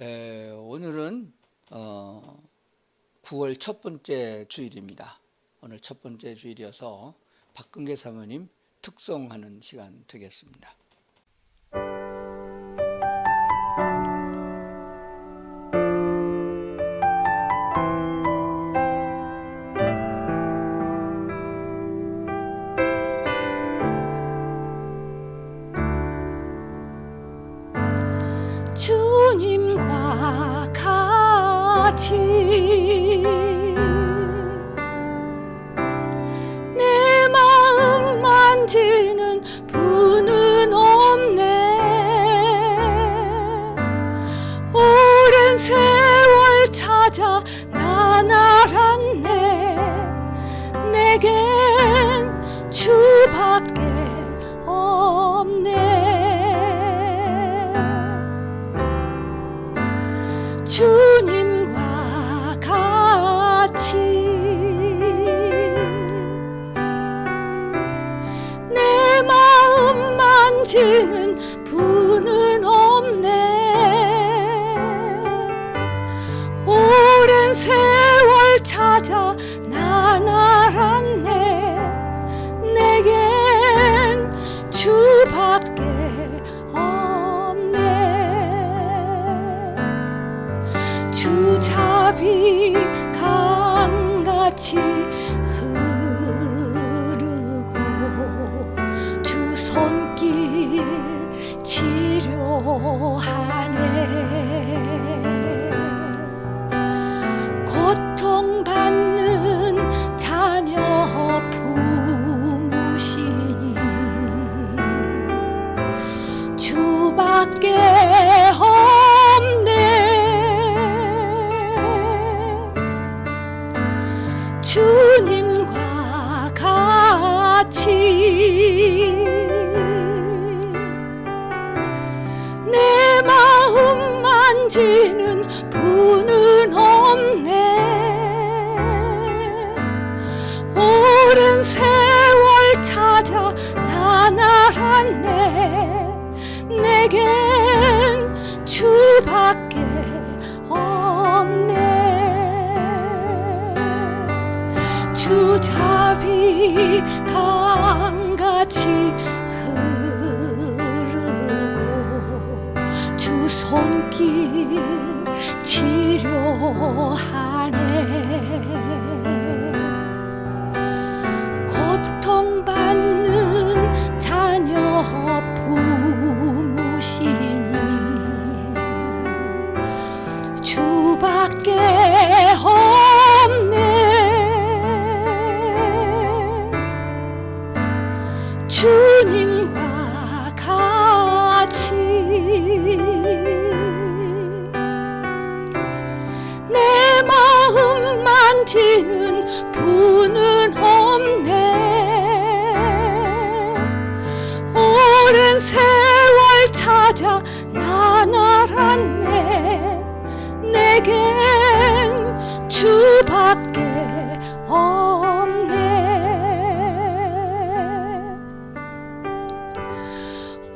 오늘은 9월 첫 번째 주일입니다. 오늘 첫 번째 주일이어서 박근계 사모님 특송하는 시간 되겠습니다. 주님과 같이 내 마음 만지는 분은 없네. 오랜 세월 찾아 난 알았네. 내겐 주밖에 없네. 주님과 같이 내 마음 만지는 분은 없네. 오랜 세월 찾아 난 알았네. 내겐 주밖에 주잡이 강같이 흐르고 주 손길 치료하네. 고통받는 자녀 부무시니 주밖에 주님과 같이 내 마음 만지는 분은 없네. 오랜 세월 찾아 난 알았네. 내겐 주밖에 없네. 주잡이 강같이 흐르고 주 손길 치료하네. 고통받는 자녀 부무시니 주밖에 주님과 같이 내 마음 만지는 분은 없네. 오랜 세월 찾아 난 알았네. 내겐 주밖에 없네.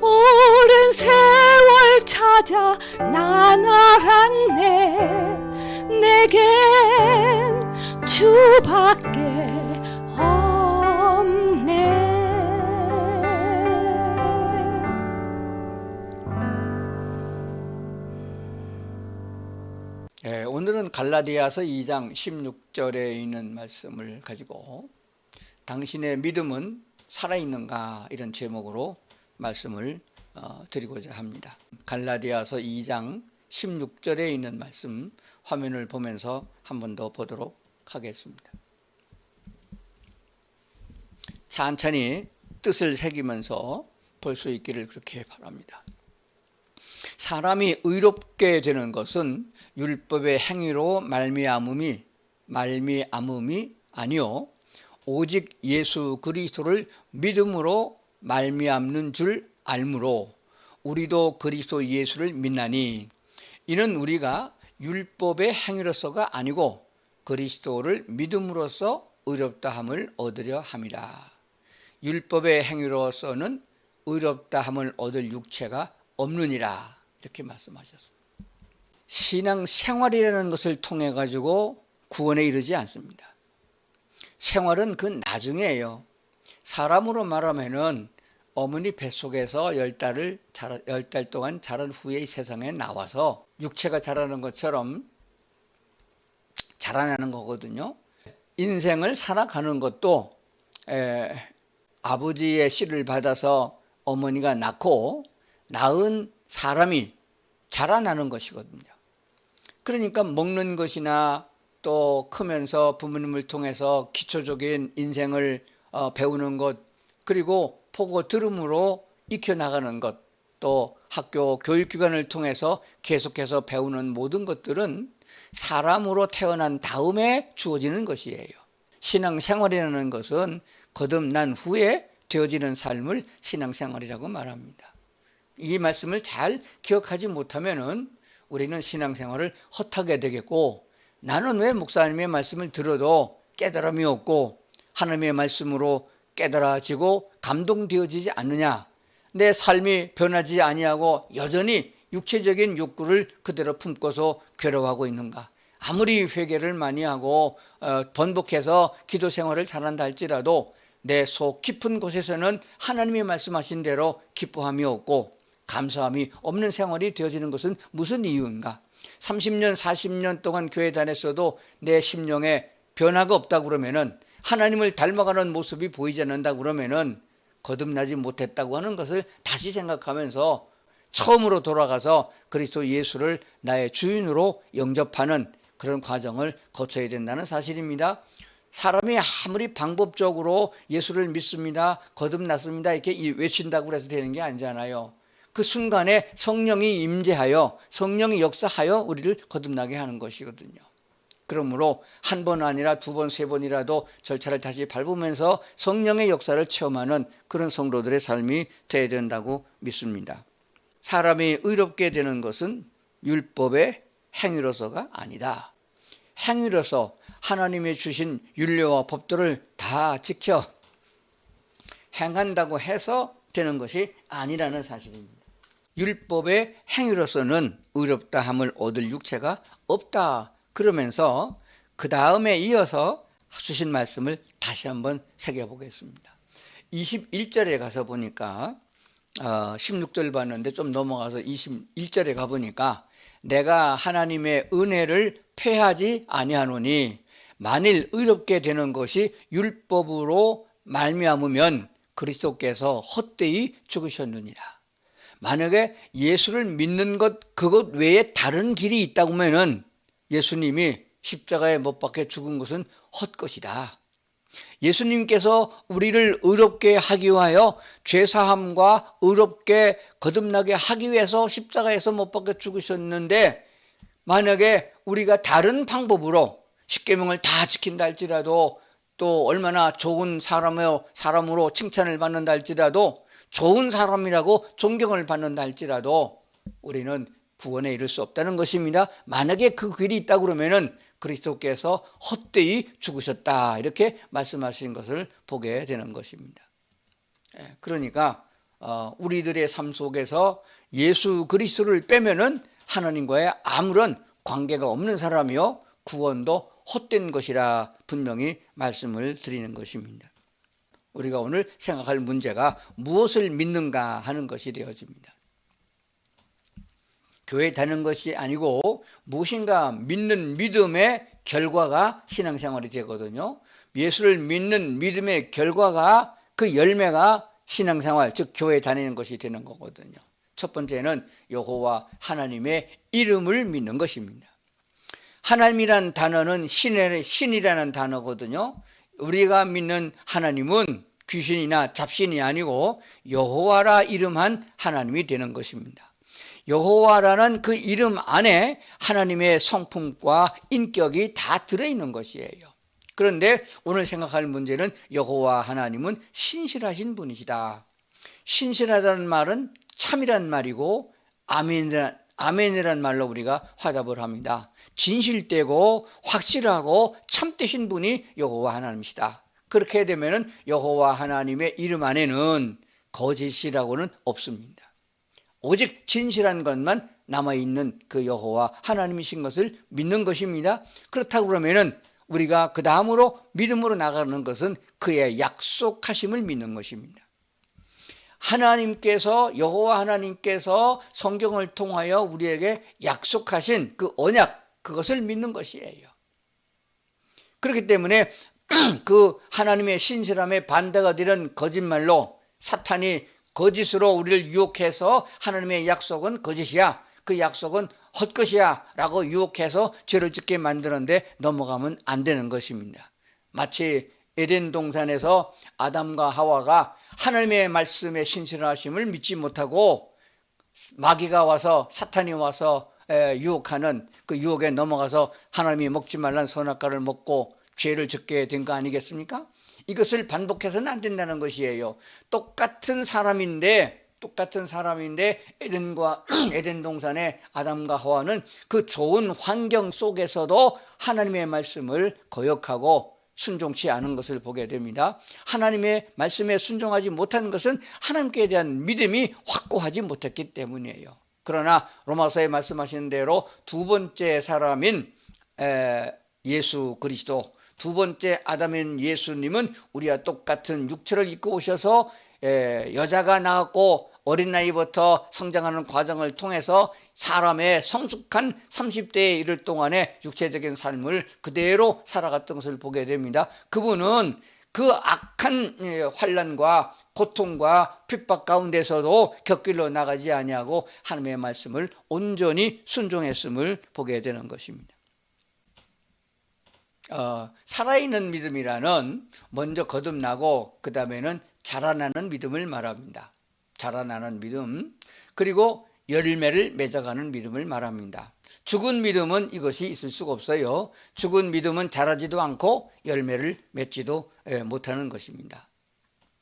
오랜 세월 찾아 난 알았네. 내겐 주밖에 없네. 오늘은 갈라디아서 2장 16절에 있는 말씀을 가지고 당신의 믿음은 살아있는가 이런 제목으로 말씀을 드리고자 합니다. 갈라디아서 2장 16절에 있는 말씀 화면을 보면서 한 번 더 보도록 하겠습니다. 찬찬히 뜻을 새기면서 볼 수 있기를 그렇게 바랍니다. 사람이 의롭게 되는 것은 율법의 행위로 말미암음이 아니요 오직 예수 그리스도를 믿음으로 말미암는 줄 알므로 우리도 그리스도 예수를 믿나니 이는 우리가 율법의 행위로서가 아니고 그리스도를 믿음으로써 의롭다함을 얻으려 함이라. 율법의 행위로서는 의롭다함을 얻을 육체가 없느니라. 이렇게 말씀하셨습니다. 신앙 생활이라는 것을 통해 가지고 구원에 이르지 않습니다. 생활은 그 나중이에요. 사람으로 말하면은 어머니 뱃속에서 10달 동안 자란 후에 이 세상에 나와서 육체가 자라는 것처럼 자라나는 거거든요. 인생을 살아가는 것도 아버지의 씨를 받아서 어머니가 낳고 낳은 사람이 자라나는 것이거든요. 그러니까 먹는 것이나 또 크면서 부모님을 통해서 기초적인 인생을 배우는 것, 그리고 보고 들음으로 익혀나가는 것, 또 학교 교육기관을 통해서 계속해서 배우는 모든 것들은 사람으로 태어난 다음에 주어지는 것이에요. 신앙생활이라는 것은 거듭난 후에 되어지는 삶을 신앙생활이라고 말합니다. 이 말씀을 잘 기억하지 못하면은 우리는 신앙생활을 헛하게 되겠고, 나는 왜 목사님의 말씀을 들어도 깨달음이 없고 하나님의 말씀으로 깨달아지고 감동되어지지 않느냐, 내 삶이 변하지 아니하고 여전히 육체적인 욕구를 그대로 품고서 괴로워하고 있는가. 아무리 회개를 많이 하고 번복해서 기도 생활을 잘한다 할지라도 내 속 깊은 곳에서는 하나님이 말씀하신 대로 기뻐함이 없고 감사함이 없는 생활이 되어지는 것은 무슨 이유인가? 30년, 40년 동안 교회 다녔어도 내 심령에 변화가 없다 그러면은, 하나님을 닮아가는 모습이 보이지 않는다 그러면은 거듭나지 못했다고 하는 것을 다시 생각하면서 처음으로 돌아가서 그리스도 예수를 나의 주인으로 영접하는 그런 과정을 거쳐야 된다는 사실입니다. 사람이 아무리 방법적으로 예수를 믿습니다, 거듭났습니다 이렇게 외친다고 해서 되는 게 아니잖아요. 그 순간에 성령이 임재하여 성령이 역사하여 우리를 거듭나게 하는 것이거든요. 그러므로 한 번 아니라 두 번, 세 번이라도 절차를 다시 밟으면서 성령의 역사를 체험하는 그런 성도들의 삶이 되어야 된다고 믿습니다. 사람이 의롭게 되는 것은 율법의 행위로서가 아니다. 행위로서 하나님이 주신 율례와 법도를 다 지켜 행한다고 해서 되는 것이 아니라는 사실입니다. 율법의 행위로서는 의롭다 함을 얻을 육체가 없다. 그러면서 그 다음에 이어서 주신 말씀을 다시 한번 새겨보겠습니다. 21절에 가서 보니까 16절 봤는데 좀 넘어가서 21절에 가보니까 내가 하나님의 은혜를 패하지 아니하노니 만일 의롭게 되는 것이 율법으로 말미암으면 그리스도께서 헛되이 죽으셨느니라. 만약에 예수를 믿는 것 그것 외에 다른 길이 있다고 하면은 예수님이 십자가에 못 박혀 죽은 것은 헛것이다. 예수님께서 우리를 의롭게 하기 위하여 죄사함과 의롭게 거듭나게 하기 위해서 십자가에서 못 박혀 죽으셨는데, 만약에 우리가 다른 방법으로 십계명을 다 지킨다 할지라도, 또 얼마나 좋은 사람으로 칭찬을 받는다 할지라도, 좋은 사람이라고 존경을 받는다 할지라도 우리는 구원에 이를 수 없다는 것입니다. 만약에 그 길이 있다 그러면은 그리스도께서 헛되이 죽으셨다 이렇게 말씀하신 것을 보게 되는 것입니다. 그러니까 우리들의 삶 속에서 예수 그리스도를 빼면은 하나님과의 아무런 관계가 없는 사람이요 구원도 헛된 것이라 분명히 말씀을 드리는 것입니다. 우리가 오늘 생각할 문제가 무엇을 믿는가 하는 것이 되어집니다. 교회 다니는 것이 아니고 무엇인가 믿는 믿음의 결과가 신앙생활이 되거든요. 예수를 믿는 믿음의 결과가, 그 열매가 신앙생활, 즉 교회 다니는 것이 되는 거거든요. 첫 번째는 여호와 하나님의 이름을 믿는 것입니다. 하나님이란 단어는 신이라는 단어거든요. 우리가 믿는 하나님은 귀신이나 잡신이 아니고 여호와라 이름한 하나님이 되는 것입니다. 여호와라는 그 이름 안에 하나님의 성품과 인격이 다 들어있는 것이에요. 그런데 오늘 생각할 문제는 여호와 하나님은 신실하신 분이시다. 신실하다는 말은 참이란 말이고 아멘이란 말로 우리가 화답을 합니다. 진실되고 확실하고 참되신 분이 여호와 하나님이시다. 그렇게 되면은 여호와 하나님의 이름 안에는 거짓이라고는 없습니다. 오직 진실한 것만 남아있는 그 여호와 하나님이신 것을 믿는 것입니다. 그렇다고 그러면은 우리가 그 다음으로 믿음으로 나가는 것은 그의 약속하심을 믿는 것입니다. 하나님께서, 여호와 하나님께서 성경을 통하여 우리에게 약속하신 그 언약, 그것을 믿는 것이에요. 그렇기 때문에 그 하나님의 신실함에 반대가 되는 거짓말로 사탄이 거짓으로 우리를 유혹해서 하나님의 약속은 거짓이야, 그 약속은 헛것이야 라고 유혹해서 죄를 짓게 만드는데 넘어가면 안 되는 것입니다. 마치 에덴 동산에서 아담과 하와가 하나님의 말씀의 신실하심을 믿지 못하고 마귀가 와서, 사탄이 와서 유혹하는 그 유혹에 넘어가서 하나님이 먹지 말란 선악과를 먹고 죄를 짓게 된 거 아니겠습니까? 이것을 반복해서는 안 된다는 것이에요. 똑같은 사람인데 에덴 동산의 아담과 하와는 그 좋은 환경 속에서도 하나님의 말씀을 거역하고 순종치 않은 것을 보게 됩니다. 하나님의 말씀에 순종하지 못한 것은 하나님께 대한 믿음이 확고하지 못했기 때문이에요. 그러나 로마서에 말씀하신 대로 두 번째 사람인 예수 그리스도, 두 번째 아담인 예수님은 우리와 똑같은 육체를 입고 오셔서 여자가 낳았고 어린 나이부터 성장하는 과정을 통해서 사람의 성숙한 30대에 이를 동안에 육체적인 삶을 그대로 살아갔던 것을 보게 됩니다. 그분은 그 악한 환난과 고통과 핍박 가운데서도 곁길로 나가지 아니하고 하나님의 말씀을 온전히 순종했음을 보게 되는 것입니다. 살아있는 믿음이라는 먼저 거듭나고 그 다음에는 자라나는 믿음을 말합니다. 자라나는 믿음, 그리고 열매를 맺어가는 믿음을 말합니다. 죽은 믿음은 이것이 있을 수가 없어요. 죽은 믿음은 자라지도 않고 열매를 맺지도 못하는 것입니다.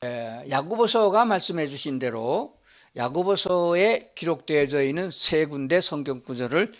야고보서가 말씀해 주신 대로 야고보서에 기록되어져 있는 세 군데 성경 구절을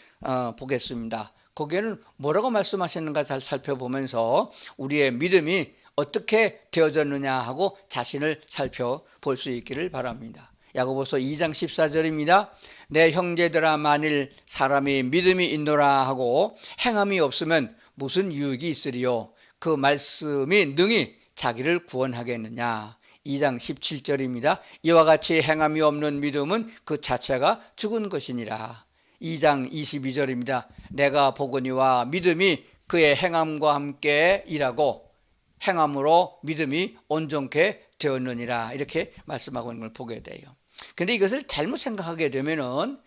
보겠습니다. 거기에는 뭐라고 말씀하셨는가 잘 살펴보면서 우리의 믿음이 어떻게 되어졌느냐 하고 자신을 살펴볼 수 있기를 바랍니다. 야고보서 2장 14절입니다. 내 형제들아, 만일 사람이 믿음이 있노라 하고 행함이 없으면 무슨 유익이 있으리요? 그 말씀이 능히 자기를 구원하겠느냐? 2장 17절입니다. 이와 같이 행함이 없는 믿음은 그 자체가 죽은 것이니라. 2장 22절입니다. 내가 보거니와 믿음이 그의 행함과 함께 일하고 행함으로 믿음이 온전케 되었느니라. 이렇게 말씀하고 있는 걸 보게 돼요. 근데 이것을 잘못 생각하게 되면은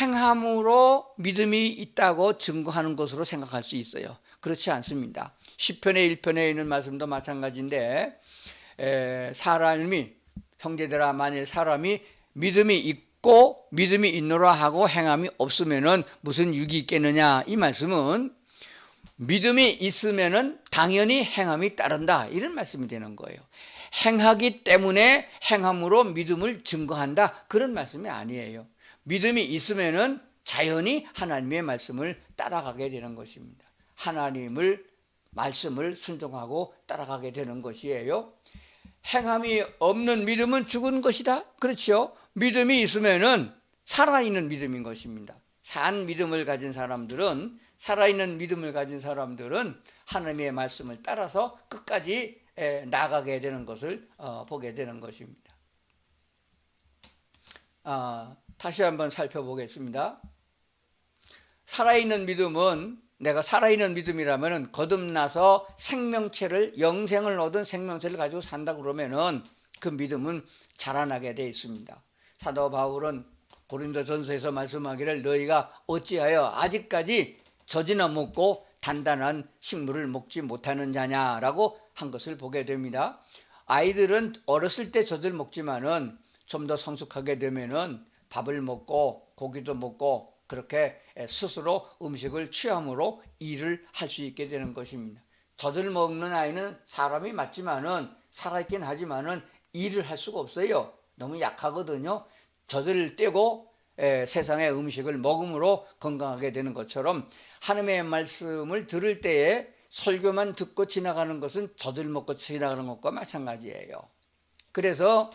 행함으로 믿음이 있다고 증거하는 것으로 생각할 수 있어요. 그렇지 않습니다. 시편의 1편에 있는 말씀도 마찬가지인데 사람이, 형제들아, 만일 사람이 믿음이 있고 믿음이 있노라 하고 행함이 없으면은 무슨 유익이 있겠느냐, 이 말씀은 믿음이 있으면은 당연히 행함이 따른다, 이런 말씀이 되는 거예요. 행하기 때문에 행함으로 믿음을 증거한다, 그런 말씀이 아니에요. 믿음이 있으면은 자연히 하나님의 말씀을 따라가게 되는 것입니다. 하나님을 말씀을 순종하고 따라가게 되는 것이에요. 행함이 없는 믿음은 죽은 것이다, 그렇죠? 믿음이 있으면은 살아있는 믿음인 것입니다. 산 믿음을 가진 사람들은, 살아있는 믿음을 가진 사람들은 하나님의 말씀을 따라서 끝까지 나가게 되는 것을 보게 되는 것입니다. 다시 한번 살펴보겠습니다. 살아있는 믿음은, 내가 살아있는 믿음이라면 거듭나서 생명체를, 영생을 얻은 생명체를 가지고 산다 그러면은 그 믿음은 자라나게 되어 있습니다. 사도 바울은 고린도전서에서 말씀하기를 너희가 어찌하여 아직까지 젖이나 먹고 단단한 식물을 먹지 못하는 자냐라고 한 것을 보게 됩니다. 아이들은 어렸을 때 젖을 먹지만은 좀 더 성숙하게 되면은 밥을 먹고 고기도 먹고 그렇게 스스로 음식을 취함으로 일을 할 수 있게 되는 것입니다. 젖을 먹는 아이는 사람이 맞지만은, 살아있긴 하지만은 일을 할 수가 없어요. 너무 약하거든요. 젖을 떼고 세상의 음식을 먹음으로 건강하게 되는 것처럼 하나님의 말씀을 들을 때에 설교만 듣고 지나가는 것은 젖을 먹고 지나가는 것과 마찬가지예요. 그래서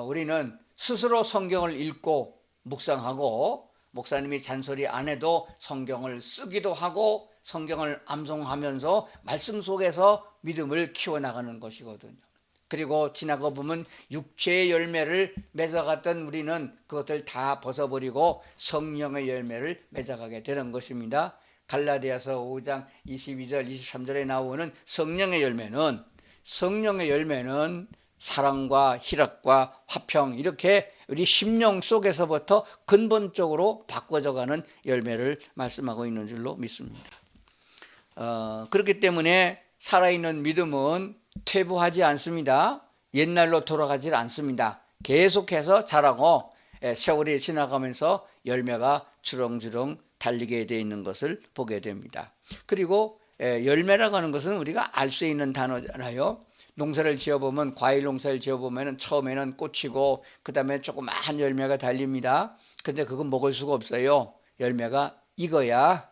우리는 스스로 성경을 읽고 묵상하고 목사님이 잔소리 안 해도 성경을 쓰기도 하고 성경을 암송하면서 말씀 속에서 믿음을 키워나가는 것이거든요. 그리고 지나가 보면 육체의 열매를 맺어갔던 우리는 그것을 다 벗어버리고 성령의 열매를 맺어가게 되는 것입니다. 갈라디아서 5장 22절 23절에 나오는 성령의 열매는 사랑과 희락과 화평, 이렇게 우리 심령 속에서부터 근본적으로 바꿔져가는 열매를 말씀하고 있는 줄로 믿습니다. 그렇기 때문에 살아있는 믿음은 퇴보하지 않습니다. 옛날로 돌아가지 않습니다. 계속해서 자라고 세월이 지나가면서 열매가 주렁주렁 달리게 되어 있는 것을 보게 됩니다. 그리고 열매라고 하는 것은 우리가 알 수 있는 단어잖아요. 농사를 지어보면, 과일 농사를 지어보면 처음에는 꽃이고 그 다음에 조그마한 열매가 달립니다. 근데 그건 먹을 수가 없어요. 열매가 익어야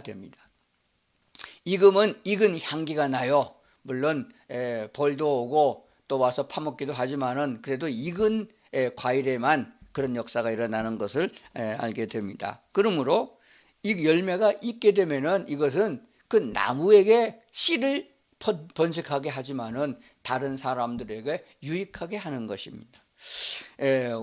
됩니다. 익은 향기가 나요. 물론 벌도 오고 또 와서 파먹기도 하지만은 그래도 익은 과일에만 그런 역사가 일어나는 것을 알게 됩니다. 그러므로 이 열매가 익게 되면은 이것은 그 나무에게 씨를 번식하게 하지만은 다른 사람들에게 유익하게 하는 것입니다.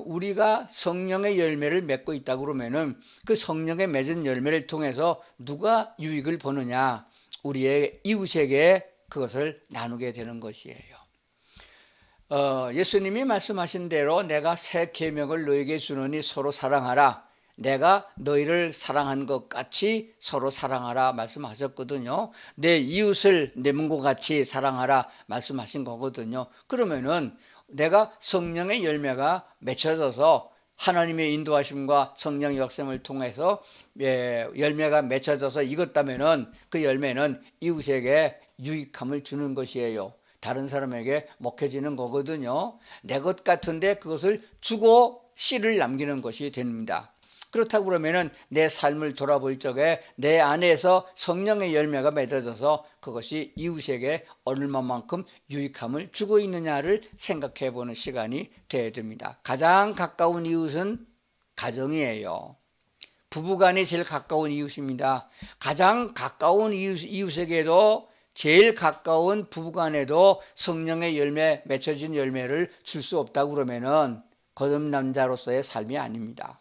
우리가 성령의 열매를 맺고 있다 그러면은 그 성령의 맺은 열매를 통해서 누가 유익을 보느냐? 우리의 이웃에게 그것을 나누게 되는 것이에요. 예수님이 말씀하신 대로 내가 새 계명을 너에게 주노니 서로 사랑하라. 내가 너희를 사랑한 것 같이 서로 사랑하라 말씀하셨거든요. 내 이웃을 내 몸과 같이 사랑하라 말씀하신 거거든요. 그러면은 내가 성령의 열매가 맺혀져서 하나님의 인도하심과 성령의 역샘을 통해서 열매가 맺혀져서 익었다면은 그 열매는 이웃에게 유익함을 주는 것이에요. 다른 사람에게 먹혀지는 거거든요. 내 것 같은데 그것을 주고 씨를 남기는 것이 됩니다. 그렇다고 그러면은 내 삶을 돌아볼 적에 내 안에서 성령의 열매가 맺어져서 그것이 이웃에게 얼마만큼 유익함을 주고 있느냐를 생각해 보는 시간이 되어야 됩니다. 가장 가까운 이웃은 가정이에요. 부부간이 제일 가까운 이웃입니다. 가장 가까운 이웃에게도 제일 가까운 부부간에도 성령의 열매, 맺혀진 열매를 줄 수 없다고 그러면은 거듭남자로서의 삶이 아닙니다.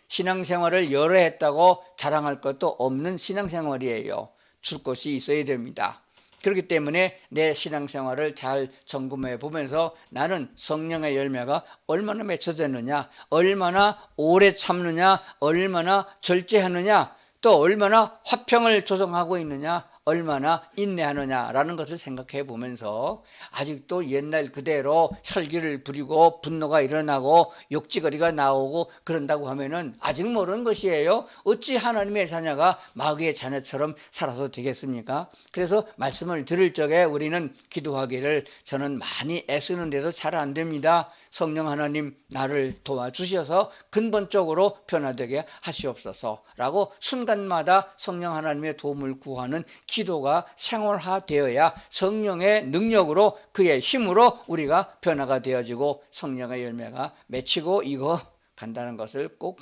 신앙생활을 여러 했다고 자랑할 것도 없는 신앙생활이에요. 줄 것이 있어야 됩니다. 그렇기 때문에 내 신앙생활을 잘 점검해 보면서 나는 성령의 열매가 얼마나 맺혀졌느냐, 얼마나 오래 참느냐, 얼마나 절제하느냐, 또 얼마나 화평을 조성하고 있느냐, 얼마나 인내하느냐라는 것을 생각해 보면서 아직도 옛날 그대로 혈기를 부리고 분노가 일어나고 욕지거리가 나오고 그런다고 하면은 아직 모르는 것이에요. 어찌 하나님의 자녀가 마귀의 자녀처럼 살아도 되겠습니까? 그래서 말씀을 들을 적에 우리는 기도하기를 저는 많이 애쓰는데도 잘 안 됩니다. 성령 하나님 나를 도와주셔서 근본적으로 변화되게 하시옵소서라고 순간마다 성령 하나님의 도움을 구하는 기도가 생활화되어야 성령의 능력으로 그의 힘으로 우리가 변화가 되어지고 성령의 열매가 맺히고 익어 간다는 것을 꼭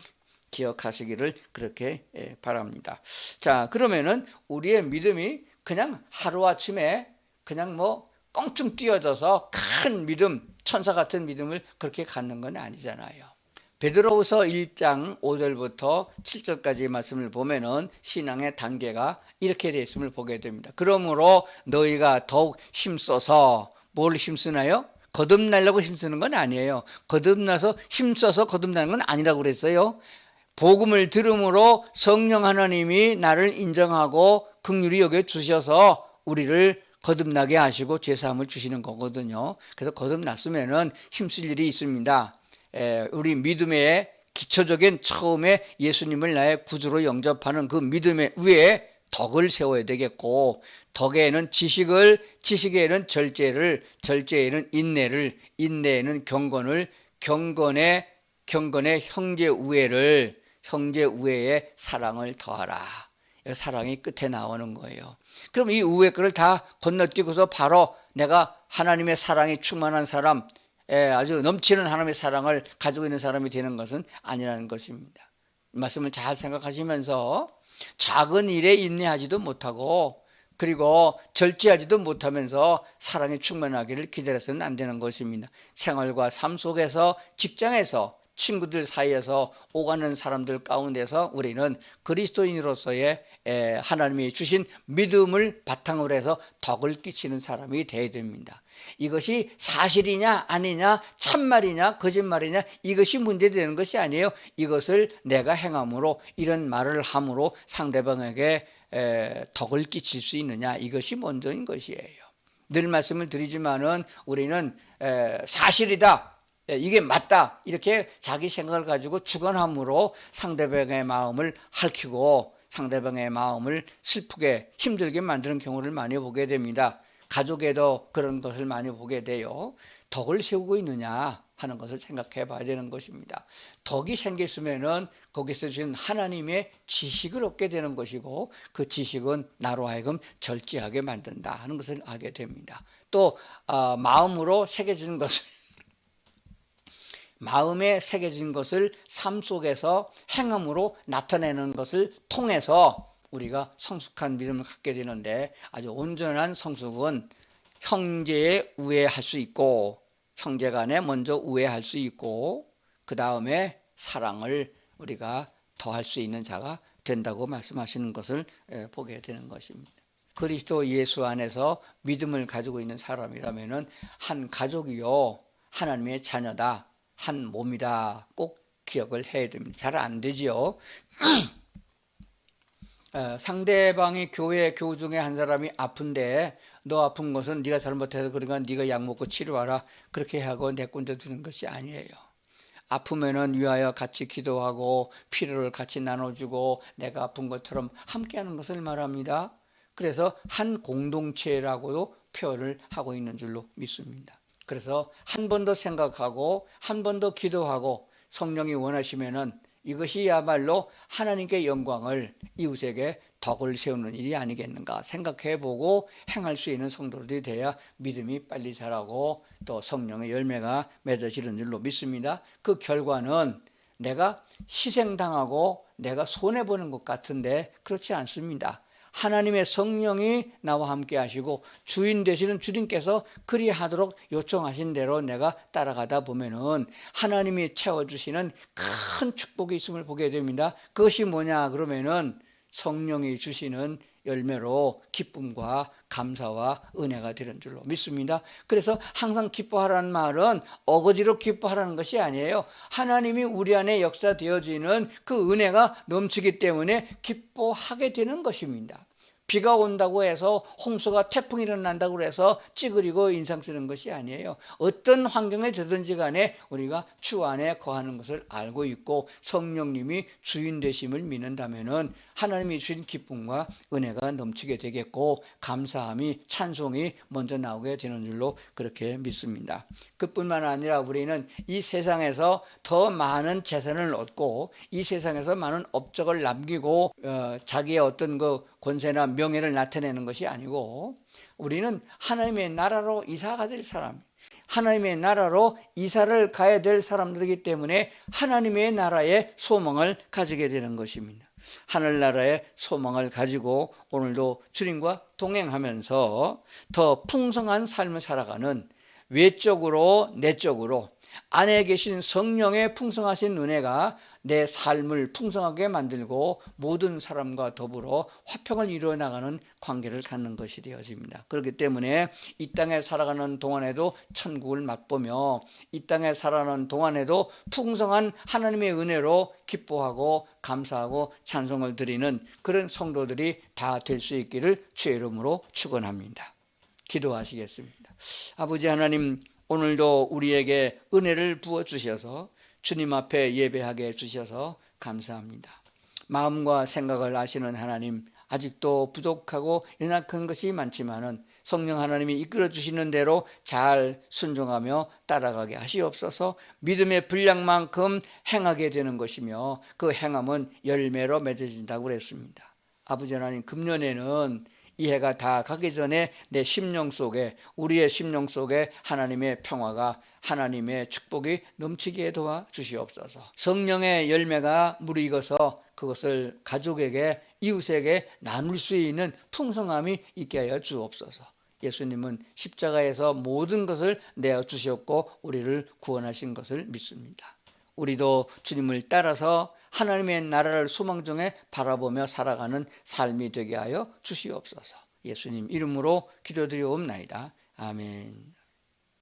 기억하시기를 그렇게 바랍니다. 자, 그러면은 우리의 믿음이 그냥 하루아침에 그냥 껑충 뛰어져서 큰 믿음, 천사 같은 믿음을 그렇게 갖는 건 아니잖아요. 베드로후서 1장 5절부터 7절까지 말씀을 보면은 신앙의 단계가 이렇게 되어 있음을 보게 됩니다. 그러므로 너희가 더욱 힘써서 뭘 힘쓰나요? 거듭나려고 힘쓰는 건 아니에요. 거듭나서 힘써서 거듭나는 건 아니라고 그랬어요. 복음을 들음으로 성령 하나님이 나를 인정하고 긍휼히 여겨 주셔서 우리를 거듭나게 하시고 죄사함을 주시는 거거든요. 그래서 거듭났으면은 힘쓸 일이 있습니다. 우리 믿음의 기초적인 처음에 예수님을 나의 구주로 영접하는 그 믿음의 위에 덕을 세워야 되겠고, 덕에는 지식에는 절제를, 절제에는 인내를, 인내에는 경건을, 경건에 형제 우애를, 형제 우애에 사랑을 더하라. 사랑이 끝에 나오는 거예요. 그럼 이 우애 거를 다 건너뛰고서 바로 내가 하나님의 사랑이 충만한 사람, 아주 넘치는 하나님의 사랑을 가지고 있는 사람이 되는 것은 아니라는 것입니다. 이 말씀을 잘 생각하시면서 작은 일에 인내하지도 못하고 그리고 절제하지도 못하면서 사랑이 충만하기를 기다려서는 안 되는 것입니다. 생활과 삶 속에서, 직장에서, 친구들 사이에서 오가는 사람들 가운데서 우리는 그리스도인으로서의 하나님이 주신 믿음을 바탕으로 해서 덕을 끼치는 사람이 되어야 됩니다. 이것이 사실이냐 아니냐, 참말이냐 거짓말이냐, 이것이 문제되는 것이 아니에요. 이것을 내가 행함으로, 이런 말을 함으로 상대방에게 덕을 끼칠 수 있느냐, 이것이 먼저인 것이에요. 늘 말씀을 드리지만은 우리는 사실이다, 이게 맞다, 이렇게 자기 생각을 가지고 주관함으로 상대방의 마음을 핥히고 상대방의 마음을 슬프게 힘들게 만드는 경우를 많이 보게 됩니다. 가족에도 그런 것을 많이 보게 돼요. 덕을 세우고 있느냐 하는 것을 생각해 봐야 되는 것입니다. 덕이 생겼으면은 거기서 주신 하나님의 지식을 얻게 되는 것이고, 그 지식은 나로 하여금 절제하게 만든다 하는 것을 알게 됩니다. 또 마음으로 새겨진 것을, 마음에 새겨진 것을 삶 속에서 행함으로 나타내는 것을 통해서 우리가 성숙한 믿음을 갖게 되는데, 아주 온전한 성숙은 형제에 우애할 수 있고, 형제 간에 먼저 우애할 수 있고, 그 다음에 사랑을 우리가 더할 수 있는 자가 된다고 말씀하시는 것을 보게 되는 것입니다. 그리스도 예수 안에서 믿음을 가지고 있는 사람이라면은 한 가족이요, 하나님의 자녀다, 한 몸이다, 꼭 기억을 해야 됩니다. 잘 안 되지요. 상대방이 교회 교우 중에 한 사람이 아픈데, 너 아픈 것은 네가 잘못해서 그러니까 네가 약 먹고 치료하라, 그렇게 하고 내 꼰대 두는 것이 아니에요. 아프면은 위하여 같이 기도하고 피로를 같이 나눠주고 내가 아픈 것처럼 함께하는 것을 말합니다. 그래서 한 공동체라고도 표현을 하고 있는 줄로 믿습니다. 그래서 한 번 더 생각하고 한 번 더 기도하고 성령이 원하시면은 이것이야말로 하나님께 영광을, 이웃에게 덕을 세우는 일이 아니겠는가 생각해보고 행할 수 있는 성도들이 돼야 믿음이 빨리 자라고 또 성령의 열매가 맺어지는 줄로 믿습니다. 그 결과는 내가 희생당하고 내가 손해보는 것 같은데 그렇지 않습니다. 하나님의 성령이 나와 함께 하시고 주인 되시는 주님께서 그리하도록 요청하신 대로 내가 따라가다 보면은 하나님이 채워주시는 큰 축복이 있음을 보게 됩니다. 그것이 뭐냐 그러면은 성령이 주시는 열매로 기쁨과 감사와 은혜가 되는 줄로 믿습니다. 그래서 항상 기뻐하라는 말은 어거지로 기뻐하라는 것이 아니에요. 하나님이 우리 안에 역사되어지는 그 은혜가 넘치기 때문에 기뻐하게 되는 것입니다. 비가 온다고 해서 홍수가 태풍이 일어난다고 해서 찌그리고 인상 쓰는 것이 아니에요. 어떤 환경에 되든지 간에 우리가 주 안에 거하는 것을 알고 있고 성령님이 주인 되심을 믿는다면은 하나님이 주신 기쁨과 은혜가 넘치게 되겠고 감사함이, 찬송이 먼저 나오게 되는 줄로 그렇게 믿습니다. 그뿐만 아니라 우리는 이 세상에서 더 많은 재산을 얻고 이 세상에서 많은 업적을 남기고 자기의 어떤 그 권세나 명예를 나타내는 것이 아니고, 우리는 하나님의 나라로 이사가 될 사람, 하나님의 나라로 이사를 가야 될 사람들이기 때문에 하나님의 나라의 소망을 가지게 되는 것입니다. 하늘나라의 소망을 가지고 오늘도 주님과 동행하면서 더 풍성한 삶을 살아가는, 외적으로 내적으로 안에 계신 성령의 풍성하신 은혜가 내 삶을 풍성하게 만들고 모든 사람과 더불어 화평을 이루어 나가는 관계를 갖는 것이 되어집니다. 그렇기 때문에 이 땅에 살아가는 동안에도 천국을 맛보며 이 땅에 살아가는 동안에도 풍성한 하나님의 은혜로 기뻐하고 감사하고 찬송을 드리는 그런 성도들이 다 될 수 있기를 주의 이름으로 축원합니다. 기도하시겠습니다. 아버지 하나님, 오늘도 우리에게 은혜를 부어주셔서 주님 앞에 예배하게 해주셔서 감사합니다. 마음과 생각을 아시는 하나님, 아직도 부족하고 연약한 것이 많지만은 성령 하나님이 이끌어주시는 대로 잘 순종하며 따라가게 하시옵소서. 믿음의 분량만큼 행하게 되는 것이며 그 행함은 열매로 맺어진다고 그랬습니다. 아버지 하나님, 금년에는 이 해가 다 가기 전에 내 심령 속에, 우리의 심령 속에 하나님의 평화가, 하나님의 축복이 넘치게 도와 주시옵소서. 성령의 열매가 무르익어서 그것을 가족에게, 이웃에게 나눌 수 있는 풍성함이 있게 하여 주옵소서. 예수님은 십자가에서 모든 것을 내어 주셨고 우리를 구원하신 것을 믿습니다. 우리도 주님을 따라서 하나님의 나라를 소망정에 바라보며 살아가는 삶이 되게 하여 주시옵소서. 예수님 이름으로 기도드리옵나이다. 아멘.